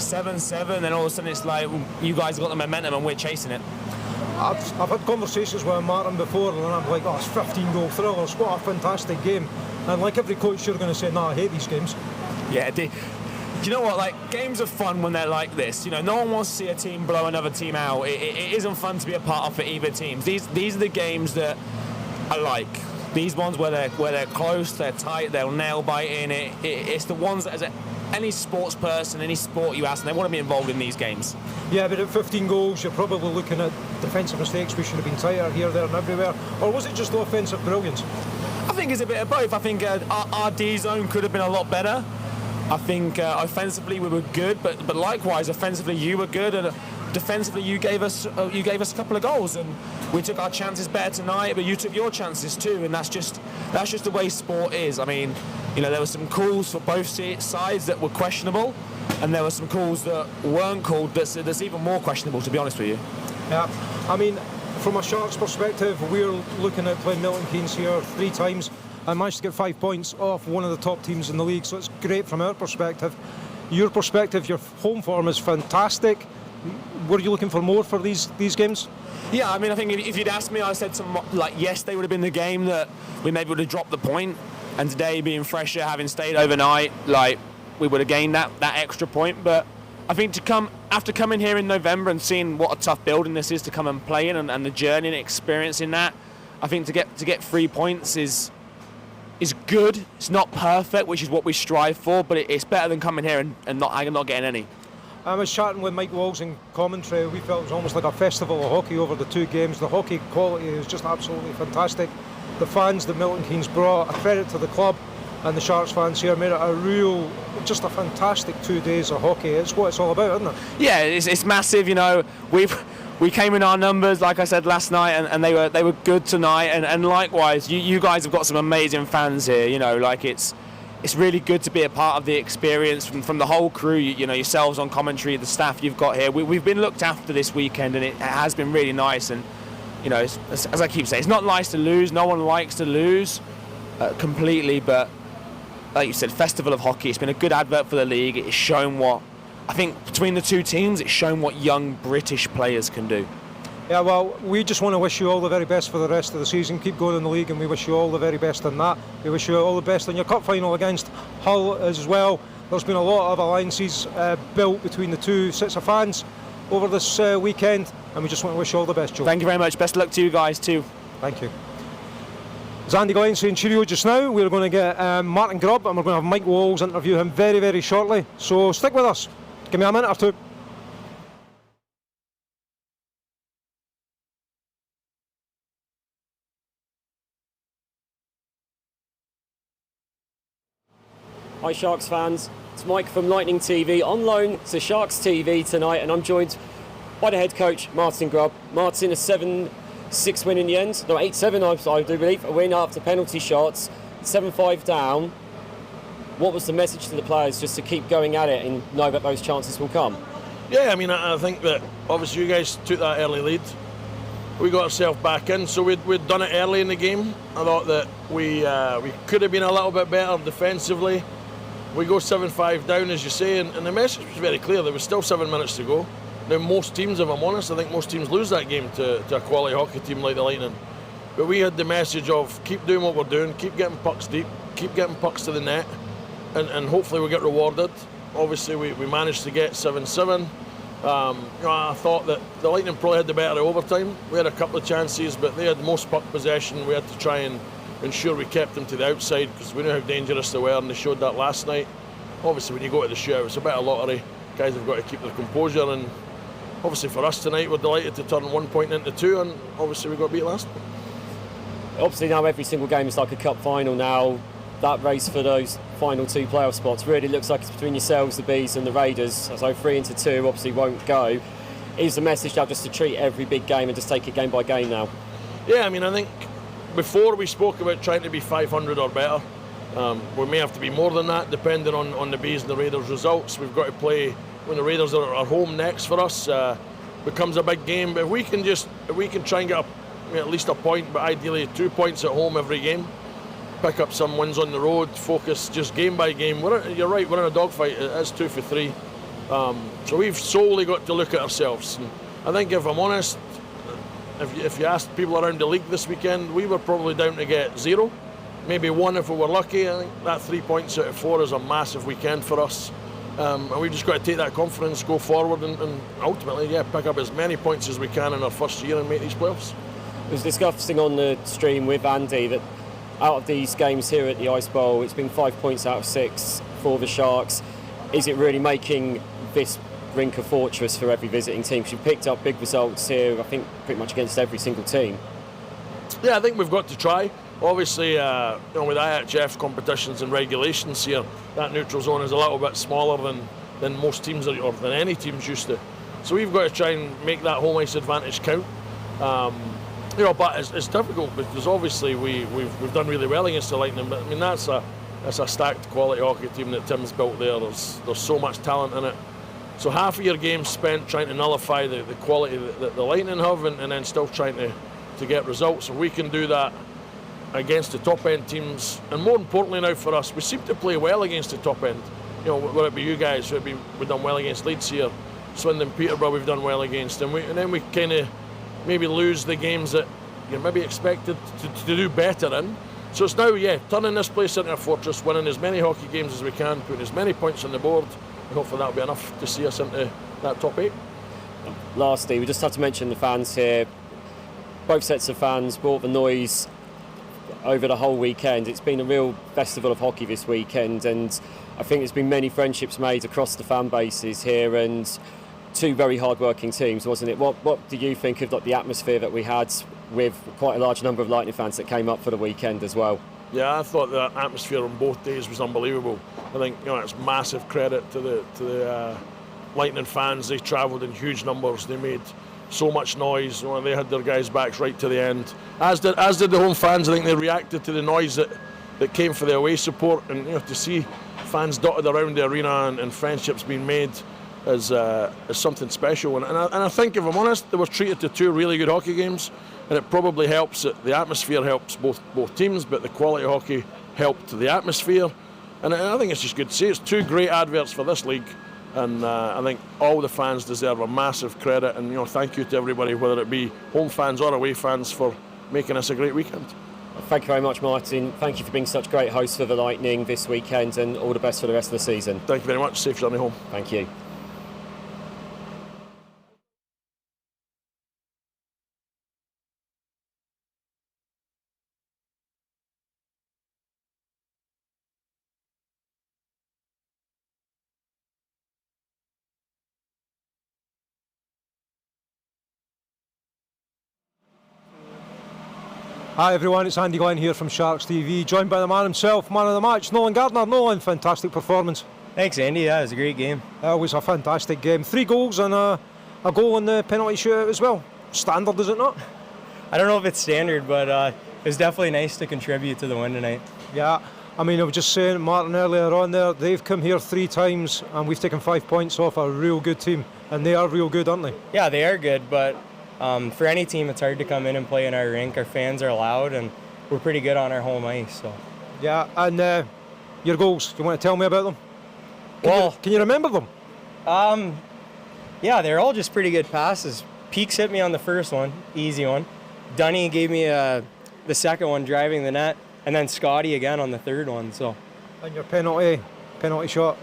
7-7, then all of a sudden it's like you guys got the momentum and we're chasing it. I've had conversations with Martin before, and I'm like, oh, it's 15-goal thrillers, what a fantastic game. And like every coach, you're going to say, no, I hate these games. Yeah, do you know what? Like, games are fun when they're like this. You know, no one wants to see a team blow another team out. It isn't fun to be a part of for either teams. These are the games that I like. These ones where they're close, they're tight, they'll nail bite in it. It's the ones that, as any sports person, any sport you ask, and they want to be involved in these games. Yeah, but at 15 goals, you're probably looking at defensive mistakes. We should have been tighter here, there, and everywhere. Or was it just offensive brilliance? I think it's a bit of both. I think our D zone could have been a lot better. I think offensively we were good, but likewise offensively you were good, and defensively you gave us a couple of goals, and we took our chances better tonight. But you took your chances too, and that's just the way sport is. I mean, you know, there were some calls for both sides that were questionable, and there were some calls that weren't called that's even more questionable, to be honest with you. Yeah, I mean, from a Sharks perspective, we're looking at playing Milton Keynes here 3 times. I managed to get 5 points off one of the top teams in the league, so it's great from our perspective. Your perspective, your home form is fantastic. Were you looking for more for these games? Yeah, I mean, I think if you'd asked me, I said yesterday would have been the game that we maybe would have dropped the point, and today being fresher, having stayed overnight, like, we would have gained that extra point. But I think after coming here in November and seeing what a tough building this is to come and play in, and the journey and experiencing that, I think to get 3 points is good. It's not perfect, which is what we strive for, but it's better than coming here and not getting any. I was chatting with Mike Walls in commentary. We felt it was almost like a festival of hockey over the 2 games. The hockey quality is just absolutely fantastic. The fans that Milton Keynes brought, a credit to the club and the Sharks fans here, made it just a fantastic 2 days of hockey. It's what it's all about, isn't it? Yeah, it's massive. You know, we came in our numbers, like I said last night, and they were good tonight. And likewise, you guys have got some amazing fans here. You know, like it's really good to be a part of the experience from the whole crew. You know, yourselves on commentary, the staff you've got here. We've been looked after this weekend, and it has been really nice. And you know, as I keep saying, it's not nice to lose. No one likes to lose completely, but like you said, festival of hockey. It's been a good advert for the league. It's shown what, I think, between the 2 teams, it's shown what young British players can do. Yeah, well, we just want to wish you all the very best for the rest of the season. Keep going in the league, and we wish you all the very best in that. We wish you all the best in your cup final against Hull as well. There's been a lot of alliances built between the 2 sets of fans over this weekend, and we just want to wish you all the best, Joe. Thank you very much. Best of luck to you guys too. Thank you. It's Andy Glenn saying cheerio just now. We're going to get Martin Grubb, and we're going to have Mike Walls interview him very, very shortly. So stick with us. Give me a minute or 2. Hi Sharks fans, it's Mike from Lightning TV on loan to Sharks TV tonight, and I'm joined by the head coach Martin Grubb. Martin, a 7-6 win in the end, no 8-7 I do believe, a win after penalty shots, 7-5 down. What was the message to the players just to keep going at it and know that those chances will come? Yeah, I mean, I think that obviously you guys took that early lead. We got ourselves back in, so we'd done it early in the game. I thought that we could have been a little bit better defensively. We go 7-5 down, as you say, and the message was very clear. There was still 7 minutes to go. Now, most teams, if I'm honest, I think most teams lose that game to a quality hockey team like the Lightning. But we had the message of keep doing what we're doing, keep getting pucks deep, keep getting pucks to the net, and hopefully we'll get rewarded. Obviously, we managed to get 7-7. I thought that the Lightning probably had the better overtime. We had a couple of chances, but they had the most puck possession. We had to try and ensure we kept them to the outside because we knew how dangerous they were, and they showed that last night. Obviously, when you go to the shootout, it's a bit of lottery. Guys have got to keep their composure, and obviously for us tonight, we're delighted to turn 1 point into 2, and obviously we got beat last. Obviously now every single game is like a cup final now. That race for those final 2 playoff spots really looks like it's between yourselves, the Bees and the Raiders. So 3 into 2 obviously won't go. Is the message now just to treat every big game and just take it game by game now? Yeah, I mean, I think before we spoke about trying to be 500 or better. We may have to be more than that depending on the Bees and the Raiders results. We've got to play when the Raiders are at home next for us. Becomes a big game, but if we can try and get at least a point, but ideally 2 points at home every game, pick up some wins on the road, focus just game by game. You're right, we're in a dogfight. It's 2 for 3. So we've solely got to look at ourselves. And I think, if I'm honest, if you asked people around the league this weekend, we were probably down to get 0, maybe 1 if we were lucky. I think that 3 points out of 4 is a massive weekend for us. And we've just got to take that confidence, go forward, and ultimately, pick up as many points as we can in our first year and make these playoffs. I was discussing on the stream with Andy that out of these games here at the Ice Bowl, it's been 5 points out of 6 for the Sharks. Is it really making this rink a fortress for every visiting team? Because you've picked up big results here, I think, pretty much against every single team. Yeah, I think we've got to try. Obviously, with IHF competitions and regulations here, that neutral zone is a little bit smaller than most teams or than any teams used to. So we've got to try and make that home ice advantage count. But it's difficult because obviously we've done really well against the Lightning. But I mean, that's a stacked quality hockey team that Tim's built there. There's so much talent in it. So half of your game spent trying to nullify the quality that the Lightning have, and then still trying to get results. And we can do that against the top end teams. And more importantly now for us, we seem to play well against the top end. Whether it be you guys, we've done well against Leeds here, Swindon, Peterborough, we've done well against, and then we kind of maybe lose the games that you're maybe expected to do better in. So it's now, turning this place into a fortress, winning as many hockey games as we can, putting as many points on the board, and hopefully that'll be enough to see us into that top 8. Lastly, we just have to mention the fans here. Both sets of fans brought the noise over the whole weekend. It's been a real festival of hockey this weekend, and I think there's been many friendships made across the fan bases here, and 2 very hard-working teams, wasn't it? What do you think of the atmosphere that we had with quite a large number of Lightning fans that came up for the weekend as well? Yeah, I thought the atmosphere on both days was unbelievable. I think it's massive credit to the Lightning fans. They travelled in huge numbers. They made so much noise. They had their guys' backs right to the end. As did the home fans. I think they reacted to the noise that came for the away support, and to see fans dotted around the arena and friendships being made is something special. And I think, if I'm honest, they were treated to 2 really good hockey games, and it probably helps that the atmosphere helps both teams, but the quality of hockey helped the atmosphere. And I think it's just good to see. It's 2 great adverts for this league, and I think all the fans deserve a massive credit, and thank you to everybody, whether it be home fans or away fans, for making this a great weekend. Thank you very much, Martin. Thank you for being such great hosts for the Lightning this weekend, and all the best for the rest of the season. Thank you very much. Safe journey home. Thank you. Hi everyone, it's Andy Glenn here from Sharks TV, joined by the man himself, man of the match, Nolan Gardner. Nolan, fantastic performance. Thanks, Andy. Yeah, it was a great game. It was a fantastic game. 3 goals and a goal in the penalty shootout as well. Standard, is it not? I don't know if it's standard, but it was definitely nice to contribute to the win tonight. Yeah, I mean, I was just saying, Martin earlier on there, they've come here 3 times and we've taken 5 points off a real good team, and they are real good, aren't they? Yeah, they are good, but for any team, it's hard to come in and play in our rink. Our fans are loud, and we're pretty good on our home ice. So. Yeah, and your goals, do you want to tell me about them? Can you remember them? Yeah, they're all just pretty good passes. Peaks hit me on the first one, easy one. Dunny gave me the second one driving the net, and then Scotty again on the third one. So. And your penalty shot.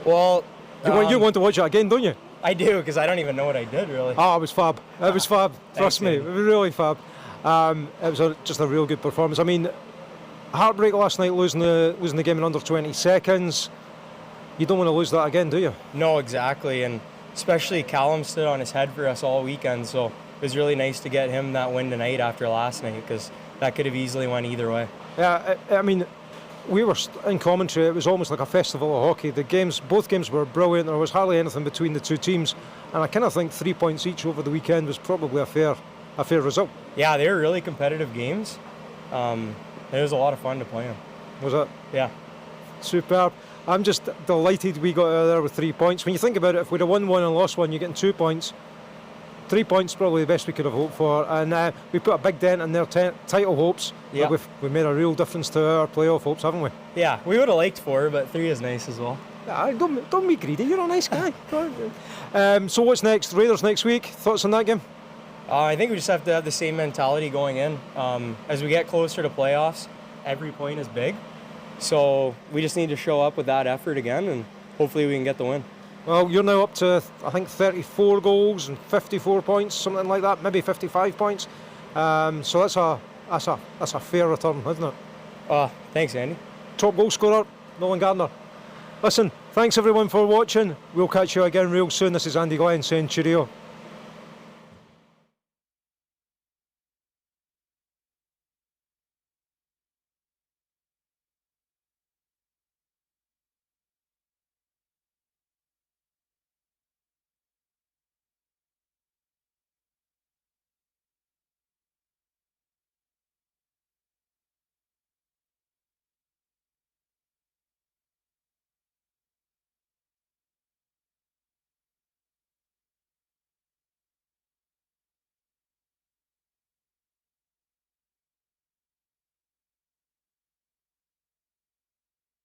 Well, you want to watch it again, don't you? I do, because I don't even know what I did, really. Oh, it was fab. It was fab. Trust me, it was really fab. It was just a real good performance. I mean, heartbreak last night, losing the game in under 20 seconds. You don't want to lose that again, do you? No, exactly, and especially Callum stood on his head for us all weekend, so it was really nice to get him that win tonight after last night, because that could have easily went either way. Yeah, I mean, we were in commentary. It was almost like a festival of hockey. Both games were brilliant. There was hardly anything between the 2 teams, and I kind of think 3 points each over the weekend was probably a fair result. Yeah, they were really competitive games. It was a lot of fun to play them. Was it? Yeah. Superb. I'm just delighted we got out of there with 3 points. When you think about it, if we'd have won 1 and lost 1, you're getting 2 points. 3 points probably the best we could have hoped for, and we put a big dent in their title hopes. Yeah. We've made a real difference to our playoff hopes, haven't we? Yeah, we would have liked 4, but 3 is nice as well. Don't be greedy. You're a nice guy. So what's next? Raiders next week. Thoughts on that game? I think we just have to have the same mentality going in. As we get closer to playoffs, every point is big. So we just need to show up with that effort again, and hopefully we can get the win. Well, you're now up to, I think, 34 goals and 54 points, something like that, maybe 55 points. So that's a fair return, isn't it? Thanks, Andy. Top goal scorer, Nolan Gardner. Listen, thanks everyone for watching. We'll catch you again real soon. This is Andy Glenn saying cheerio.